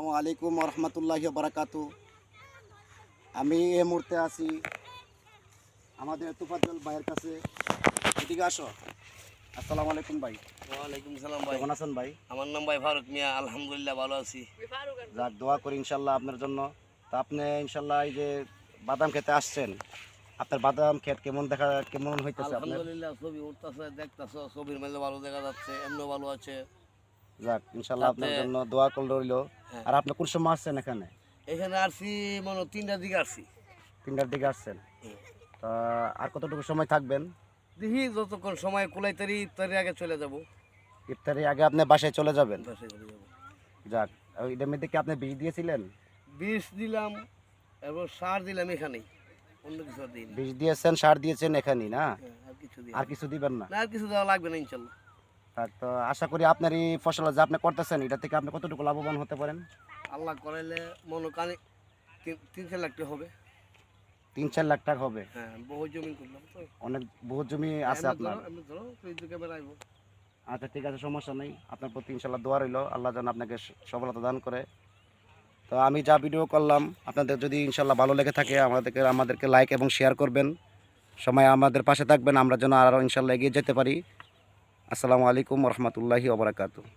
আসসালামু আলাইকুম রহমতুল্লাহি বারাকাতু। আমি এই মুহূর্তে আছি আমাদের তুফাজ্জল ভাইয়ের কাছে। এদিকে আসো। আসসালামু আলাইকুম ভাই। ওয়ালাইকুম সালাম ভাই। কেমন আছেন ভাই? আমার নাম ভাই ফারুক মিয়া, আলহামদুলিল্লাহ ভালো আছি। যাক, দোয়া করি ইনশাল্লাহ আপনার জন্য। তা আপনি ইনশাল্লাহ এই যে বাদাম খেতে আসছেন, আপনার বাদাম ক্ষেত কেমন হইতেছে আপনার? আলহামদুলিল্লাহ ছবি উঠতেছে, দেখতেছো ছবির মেলে ভালো দেখা যাচ্ছে, এমনিও ভালো আছে। যাক, ইনশাল্লাহ আপনার তাতে জন্য দোয়া করলে রইল। হ্যাঁ, আর আপনি কোন সময় আসছেন এখানে? এখানে আসছি মনে হয় 3টার দিকে আসছি। 3টার দিকে আসছেন। হুম। তা আর কতটুকু সময় থাকবেন? দেখি যতক্ষণ সময় কুলাইতারি ইফতারি আগে চলে যাব। ইফতারি আগে আপনি বাসায় চলে যাবেন? বাসায় চলে যাব। যাক, ওইটার মধ্যে কি আপনি বীজ দিয়েছিলেন? বীজ দিলাম, এবার সার দিলাম এখানেই, অন্য কিছু আর দিই না। বীজ দিয়েছেন, সার দিয়েছেন এখানেই না? হ্যাঁ, আর কিছু দিই আর কিছু দিবেন না? না, আর কিছু দেওয়া লাগবে না ইনশাল্লাহ। তো আশা করি আপনার এই ফসল যা আপনি করতেছেন এটা থেকে আপনি কতটুকু লাভবান হতে পারেন? আল্লাহ করাইলে মনে কানে 3-4 লাখ টাকা হবে। 3-4 লাখ টাকা হবে? হ্যাঁ, বহু জমি করলাম তো। অনেক বহুত জমি আছে আপনার। এমনি ধরো তুই তো ক্যামেরা আইবো। আচ্ছা, ঠিক আছে, সমস্যা নেই। আপনার প্রতি ইনশাল্লাহ দোয়া রইল, আল্লাহ যেন আপনাকে সফলতা দান করে। তো আমি যা ভিডিও করলাম আপনাদের যদি ইনশাল্লাহ ভালো লেগে থাকে আমাদেরকে লাইক এবং শেয়ার করবেন। সময় আমাদের পাশে থাকবেন, আমরা যেন আরও ইনশাল্লাহ এগিয়ে যেতে পারি। আসসালামু আলাইকুম রহমতুল্লাহি ওয়া বারাকাতুহু।